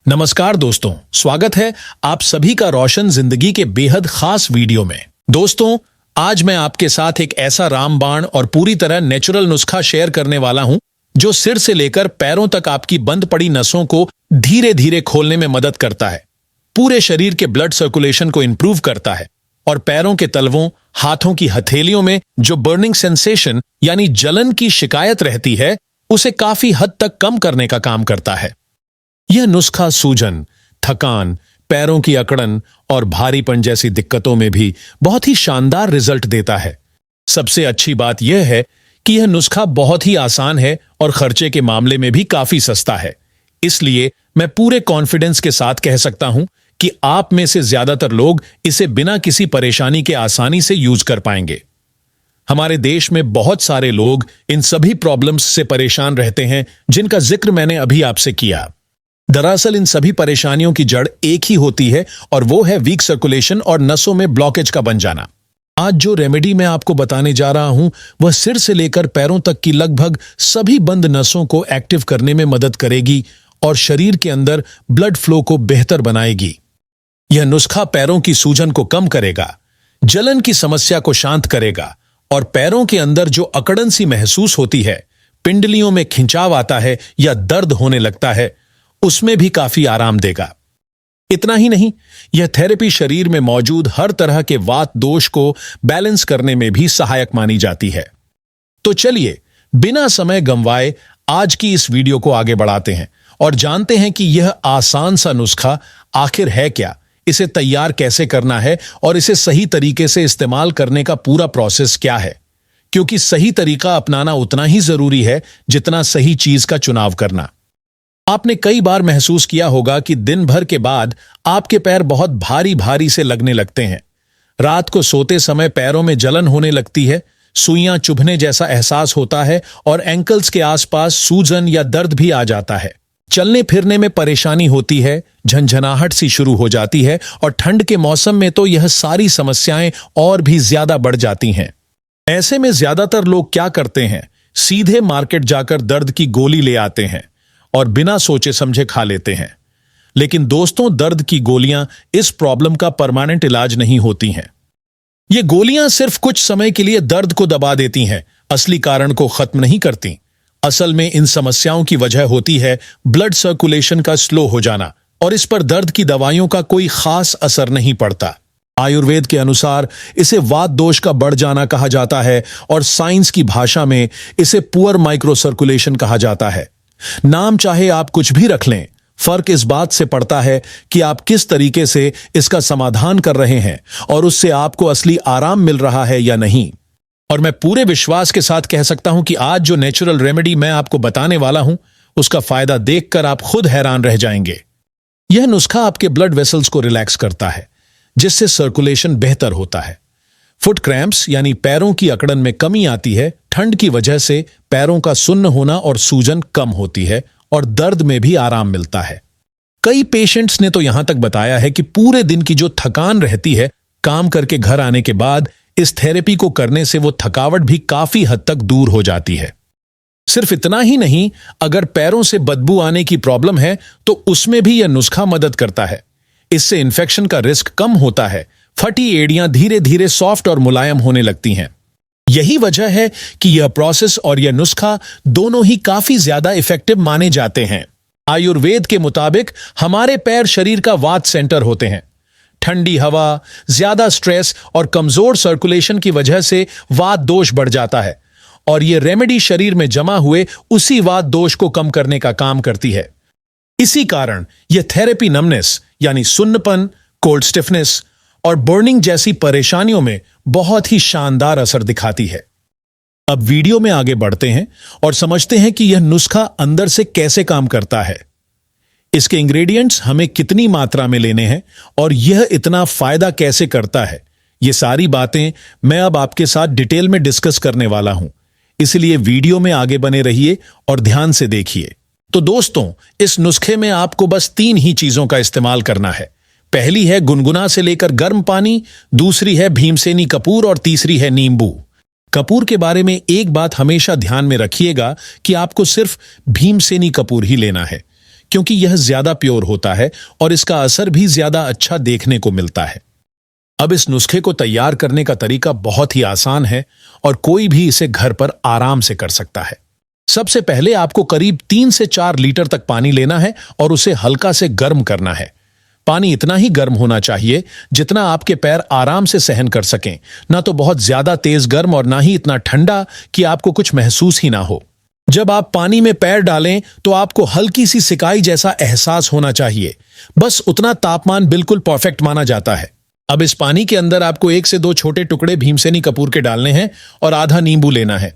नमस्कार दोस्तों, स्वागत है आप सभी का रोशन जिंदगी के बेहद खास वीडियो में। दोस्तों, आज मैं आपके साथ एक ऐसा रामबाण और पूरी तरह नेचुरल नुस्खा शेयर करने वाला हूं जो सिर से लेकर पैरों तक आपकी बंद पड़ी नसों को धीरे धीरे खोलने में मदद करता है, पूरे शरीर के ब्लड सर्कुलेशन को इंप्रूव करता है और पैरों के तलवों, हाथों की हथेलियों में जो बर्निंग सेंसेशन यानी जलन की शिकायत रहती है उसे काफी हद तक कम करने का काम करता है। यह नुस्खा सूजन, थकान, पैरों की अकड़न और भारीपन जैसी दिक्कतों में भी बहुत ही शानदार रिजल्ट देता है। सबसे अच्छी बात यह है कि यह नुस्खा बहुत ही आसान है और खर्चे के मामले में भी काफी सस्ता है। इसलिए मैं पूरे कॉन्फिडेंस के साथ कह सकता हूं कि आप में से ज्यादातर लोग इसे बिना किसी परेशानी के आसानी से यूज कर पाएंगे। हमारे देश में बहुत सारे लोग इन सभी प्रॉब्लम्स से परेशान रहते हैं जिनका जिक्र मैंने अभी आपसे किया। दरअसल इन सभी परेशानियों की जड़ एक ही होती है और वो है वीक सर्कुलेशन और नसों में ब्लॉकेज का बन जाना। आज जो रेमेडी मैं आपको बताने जा रहा हूं वह सिर से लेकर पैरों तक की लगभग सभी बंद नसों को एक्टिव करने में मदद करेगी और शरीर के अंदर ब्लड फ्लो को बेहतर बनाएगी। यह नुस्खा पैरों की सूजन को कम करेगा, जलन की समस्या को शांत करेगा और पैरों के अंदर जो अकड़न सी महसूस होती है, पिंडलियों में खिंचाव आता है या दर्द होने लगता है, उसमें भी काफी आराम देगा। इतना ही नहीं, यह थेरेपी शरीर में मौजूद हर तरह के वात दोष को बैलेंस करने में भी सहायक मानी जाती है। तो चलिए बिना समय गंवाए आज की इस वीडियो को आगे बढ़ाते हैं और जानते हैं कि यह आसान सा नुस्खा आखिर है क्या, इसे तैयार कैसे करना है और इसे सही तरीके से इस्तेमाल करने का पूरा प्रोसेस क्या है। क्योंकि सही तरीका अपनाना उतना ही जरूरी है जितना सही चीज का चुनाव करना। आपने कई बार महसूस किया होगा कि दिन भर के बाद आपके पैर बहुत भारी भारी से लगने लगते हैं। रात को सोते समय पैरों में जलन होने लगती है, सुइयां चुभने जैसा एहसास होता है और एंकल्स के आसपास सूजन या दर्द भी आ जाता है। चलने फिरने में परेशानी होती है, झंझनाहट सी शुरू हो जाती है और ठंड के मौसम में तो यह सारी समस्याएं और भी ज्यादा बढ़ जाती हैं। ऐसे में ज्यादातर लोग क्या करते हैं, सीधे मार्केट जाकर दर्द की गोली ले आते हैं और बिना सोचे समझे खा लेते हैं। लेकिन दोस्तों, दर्द की गोलियां इस प्रॉब्लम का परमानेंट इलाज नहीं होती हैं। ये गोलियां सिर्फ कुछ समय के लिए दर्द को दबा देती हैं, असली कारण को खत्म नहीं करती। असल में इन समस्याओं की वजह होती है ब्लड सर्कुलेशन का स्लो हो जाना और इस पर दर्द की दवाइयों का कोई खास असर नहीं पड़ता। आयुर्वेद के अनुसार इसे वात दोष का बढ़ जाना कहा जाता है और साइंस की भाषा में इसे पुअर माइक्रो सर्कुलेशन कहा जाता है। नाम चाहे आप कुछ भी रख लें, फर्क इस बात से पड़ता है कि आप किस तरीके से इसका समाधान कर रहे हैं और उससे आपको असली आराम मिल रहा है या नहीं। और मैं पूरे विश्वास के साथ कह सकता हूं कि आज जो नेचुरल रेमेडी मैं आपको बताने वाला हूं उसका फायदा देखकर आप खुद हैरान रह जाएंगे। यह नुस्खा आपके ब्लड वेसल्स को रिलैक्स करता है, जिससे सर्कुलेशन बेहतर होता है। फुट क्रैम्प्स यानी पैरों की अकड़न में कमी आती है। ठंड की वजह से पैरों का सुन्न होना और सूजन कम होती है और दर्द में भी आराम मिलता है। कई पेशेंट्स ने तो यहां तक बताया है कि पूरे दिन की जो थकान रहती है, काम करके घर आने के बाद इस थेरेपी को करने से वो थकावट भी काफी हद तक दूर हो जाती है। सिर्फ इतना ही नहीं, अगर पैरों से बदबू आने की प्रॉब्लम है तो उसमें भी यह नुस्खा मदद करता है। इससे इन्फेक्शन का रिस्क कम होता है, फटी एड़ियां धीरे धीरे सॉफ्ट और मुलायम होने लगती हैं। यही वजह है कि यह प्रोसेस और यह नुस्खा दोनों ही काफी ज्यादा इफेक्टिव माने जाते हैं। आयुर्वेद के मुताबिक हमारे पैर शरीर का वात सेंटर होते हैं। ठंडी हवा, ज्यादा स्ट्रेस और कमजोर सर्कुलेशन की वजह से वात दोष बढ़ जाता है और यह रेमेडी शरीर में जमा हुए उसी वात दोष को कम करने का काम करती है। इसी कारण यह थेरेपी नमनेस यानी सुन्नपन, कोल्ड स्टिफनेस और बर्निंग जैसी परेशानियों में बहुत ही शानदार असर दिखाती है। अब वीडियो में आगे बढ़ते हैं और समझते हैं कि यह नुस्खा अंदर से कैसे काम करता है, इसके इंग्रेडिएंट्स हमें कितनी मात्रा में लेने हैं और यह इतना फायदा कैसे करता है। ये सारी बातें मैं अब आपके साथ डिटेल में डिस्कस करने वाला हूं, इसलिए वीडियो में आगे बने रहिए और ध्यान से देखिए। तो दोस्तों, इस नुस्खे में आपको बस 3 ही चीजों का इस्तेमाल करना है। पहली है गुनगुना से लेकर गर्म पानी, दूसरी है भीमसेनी कपूर और तीसरी है नींबू। कपूर के बारे में एक बात हमेशा ध्यान में रखिएगा कि आपको सिर्फ भीमसेनी कपूर ही लेना है, क्योंकि यह ज्यादा प्योर होता है और इसका असर भी ज्यादा अच्छा देखने को मिलता है। अब इस नुस्खे को तैयार करने का तरीका बहुत ही आसान है और कोई भी इसे घर पर आराम से कर सकता है। सबसे पहले आपको करीब 3 से 4 लीटर तक पानी लेना है और उसे हल्का से गर्म करना है। पानी इतना ही गर्म होना चाहिए जितना आपके पैर आराम से सहन कर सकें, ना तो बहुत ज्यादा तेज गर्म और ना ही इतना ठंडा कि आपको कुछ महसूस ही ना हो। जब आप पानी में पैर डालें तो आपको हल्की सी सिकाई जैसा एहसास होना चाहिए। बस उतना तापमान बिल्कुल परफेक्ट माना जाता है। अब इस पानी के अंदर आपको 1 से 2 छोटे टुकड़े भीमसेनी कपूर के डालने हैं और आधा नींबू लेना है।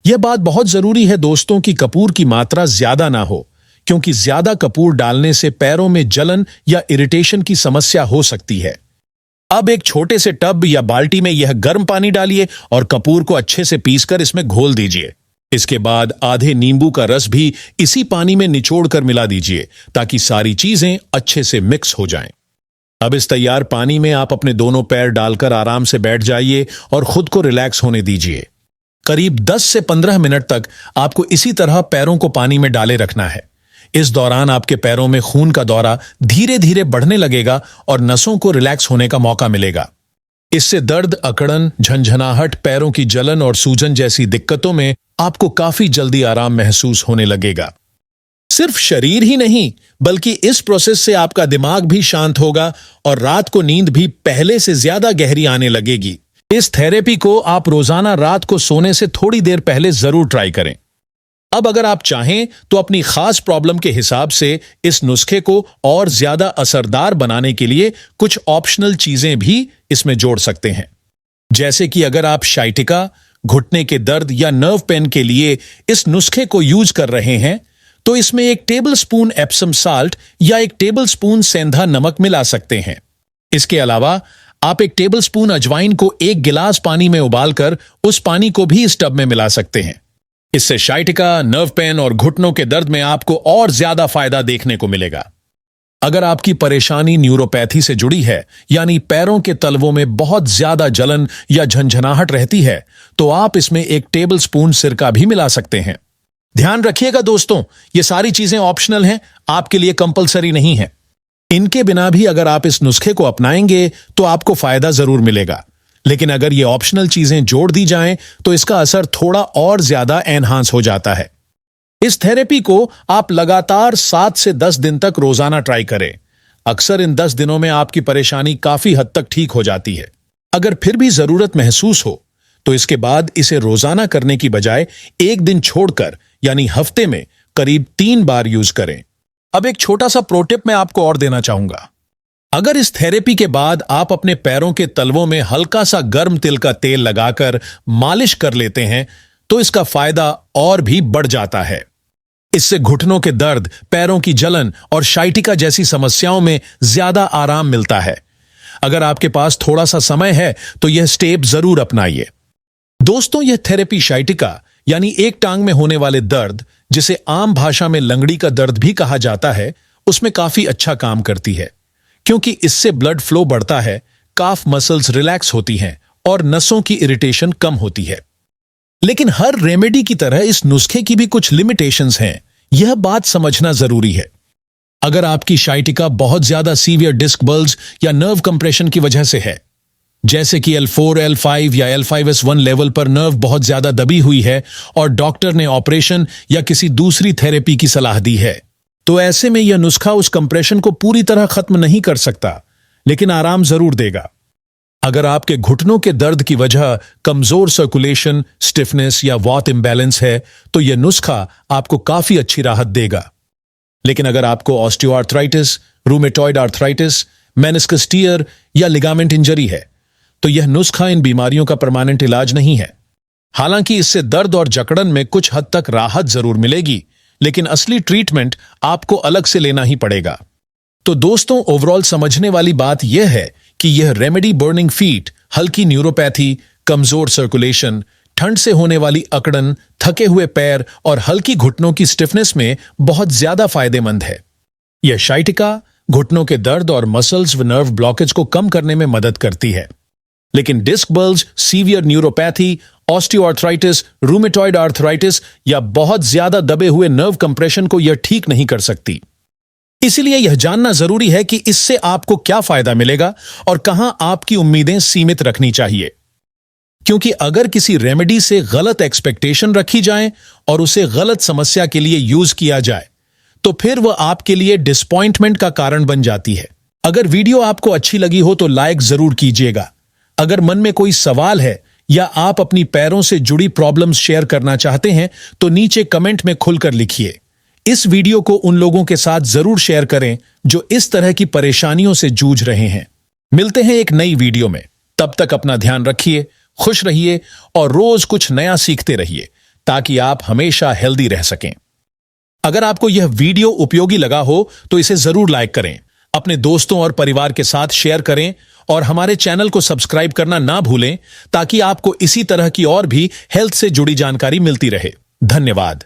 यह बात बहुत जरूरी है दोस्तों कि कपूर की मात्रा ज्यादा ना हो, क्योंकि ज्यादा कपूर डालने से पैरों में जलन या इरिटेशन की समस्या हो सकती है। अब एक छोटे से टब या बाल्टी में यह गर्म पानी डालिए और कपूर को अच्छे से पीसकर इसमें घोल दीजिए। इसके बाद आधे नींबू का रस भी इसी पानी में निचोड़कर मिला दीजिए ताकि सारी चीजें अच्छे से मिक्स हो जाएं। अब इस तैयार पानी में आप अपने दोनों पैर डालकर आराम से बैठ जाइए और खुद को रिलैक्स होने दीजिए। करीब 10 से 15 मिनट तक आपको इसी तरह पैरों को पानी में डाले रखना है। इस दौरान आपके पैरों में खून का दौरा धीरे धीरे बढ़ने लगेगा और नसों को रिलैक्स होने का मौका मिलेगा। इससे दर्द, अकड़न, झंझनाहट, पैरों की जलन और सूजन जैसी दिक्कतों में आपको काफी जल्दी आराम महसूस होने लगेगा। सिर्फ शरीर ही नहीं, बल्कि इस प्रोसेस से आपका दिमाग भी शांत होगा और रात को नींद भी पहले से ज्यादा गहरी आने लगेगी। इस थेरेपी को आप रोजाना रात को सोने से थोड़ी देर पहले जरूर ट्राई करें। अब अगर आप चाहें तो अपनी खास प्रॉब्लम के हिसाब से इस नुस्खे को और ज्यादा असरदार बनाने के लिए कुछ ऑप्शनल चीजें भी इसमें जोड़ सकते हैं। जैसे कि अगर आप शाइटिका, घुटने के दर्द या नर्व पेन के लिए इस नुस्खे को यूज कर रहे हैं तो इसमें 1 टेबल स्पून एप्सम साल्ट या 1 टेबल स्पून सेंधा नमक मिला सकते हैं। इसके अलावा आप 1 टेबल स्पून अजवाइन को 1 गिलास पानी में उबालकर उस पानी को भी इस टब में मिला सकते हैं। इससे शाइटिका, नर्व पेन और घुटनों के दर्द में आपको और ज्यादा फायदा देखने को मिलेगा। अगर आपकी परेशानी न्यूरोपैथी से जुड़ी है, यानी पैरों के तलवों में बहुत ज्यादा जलन या झंझनाहट रहती है, तो आप इसमें 1 टेबल स्पून सिरका भी मिला सकते हैं। ध्यान रखिएगा दोस्तों, ये सारी चीजें ऑप्शनल हैं, आपके लिए कंपलसरी नहीं है। इनके बिना भी अगर आप इस नुस्खे को अपनाएंगे तो आपको फायदा जरूर मिलेगा, लेकिन अगर ये ऑप्शनल चीजें जोड़ दी जाएं तो इसका असर थोड़ा और ज्यादा एनहांस हो जाता है। इस थेरेपी को आप लगातार 7 से 10 दिन तक रोजाना ट्राई करें। अक्सर इन 10 दिनों में आपकी परेशानी काफी हद तक ठीक हो जाती है। अगर फिर भी जरूरत महसूस हो तो इसके बाद इसे रोजाना करने की बजाय 1 दिन छोड़कर यानी हफ्ते में करीब 3 बार यूज करें। अब एक छोटा सा प्रो टिप मैं आपको और देना चाहूंगा। अगर इस थेरेपी के बाद आप अपने पैरों के तलवों में हल्का सा गर्म तिल का तेल लगाकर मालिश कर लेते हैं तो इसका फायदा और भी बढ़ जाता है। इससे घुटनों के दर्द, पैरों की जलन और शाइटिका जैसी समस्याओं में ज्यादा आराम मिलता है। अगर आपके पास थोड़ा सा समय है तो यह स्टेप जरूर अपनाइए। दोस्तों, यह थेरेपी शाइटिका यानी एक टांग में होने वाले दर्द, जिसे आम भाषा में लंगड़ी का दर्द भी कहा जाता है, उसमें काफी अच्छा काम करती है, क्योंकि इससे ब्लड फ्लो बढ़ता है, काफ मसल्स रिलैक्स होती हैं और नसों की इरिटेशन कम होती है। लेकिन हर रेमेडी की तरह इस नुस्खे की भी कुछ लिमिटेशंस हैं, यह बात समझना जरूरी है। अगर आपकी शाइटिका बहुत ज्यादा सीवियर डिस्क बल्ज या नर्व कंप्रेशन की वजह से है, जैसे कि L4, L5 या L5S1 लेवल पर नर्व बहुत ज्यादा दबी हुई है और डॉक्टर ने ऑपरेशन या किसी दूसरी थेरेपी की सलाह दी है, तो ऐसे में यह नुस्खा उस कंप्रेशन को पूरी तरह खत्म नहीं कर सकता, लेकिन आराम जरूर देगा। अगर आपके घुटनों के दर्द की वजह कमजोर सर्कुलेशन, स्टिफनेस या वॉट इम्बैलेंस है, तो यह नुस्खा आपको काफी अच्छी राहत देगा। लेकिन अगर आपको osteoarthritis, rheumatoid arthritis, meniscus tier या लिगामेंट इंजरी है, तो यह नुस्खा इन बीमारियों का परमानेंट इलाज नहीं है। हालांकि इससे दर्द और जकड़न में कुछ हद तक राहत जरूर मिलेगी, लेकिन असली ट्रीटमेंट आपको अलग से लेना ही पड़ेगा। तो दोस्तों, ओवरऑल समझने वाली बात यह है कि यह रेमेडी बर्निंग फीट, हल्की न्यूरोपैथी, कमजोर सर्कुलेशन, ठंड से होने वाली अकड़न, थके हुए पैर और हल्की घुटनों की स्टिफनेस में बहुत ज्यादा फायदेमंद है। यह शाइटिका, घुटनों के दर्द और मसल्स व नर्व ब्लॉकेज को कम करने में मदद करती है, लेकिन disc bulge, severe neuropathy, osteoarthritis, rheumatoid arthritis या बहुत ज्यादा दबे हुए नर्व कंप्रेशन को यह ठीक नहीं कर सकती। इसीलिए यह जानना जरूरी है कि इससे आपको क्या फायदा मिलेगा और कहां आपकी उम्मीदें सीमित रखनी चाहिए। क्योंकि अगर किसी रेमेडी से गलत एक्सपेक्टेशन रखी जाए और उसे गलत समस्या के लिए यूज किया जाए तो फिर वह आपके लिए डिसपॉइंटमेंट का कारण बन जाती है। अगर वीडियो आपको अच्छी लगी हो तो लाइक जरूर कीजिएगा। अगर मन में कोई सवाल है या आप अपनी पैरों से जुड़ी प्रॉब्लम्स शेयर करना चाहते हैं तो नीचे कमेंट में खुलकर लिखिए। इस वीडियो को उन लोगों के साथ जरूर शेयर करें जो इस तरह की परेशानियों से जूझ रहे हैं। मिलते हैं एक नई वीडियो में, तब तक अपना ध्यान रखिए, खुश रहिए और रोज कुछ नया सीखते रहिए ताकि आप हमेशा हेल्दी रह सकें। अगर आपको यह वीडियो उपयोगी लगा हो तो इसे जरूर लाइक करें, अपने दोस्तों और परिवार के साथ शेयर करें और हमारे चैनल को सब्सक्राइब करना ना भूलें ताकि आपको इसी तरह की और भी हेल्थ से जुड़ी जानकारी मिलती रहे। धन्यवाद।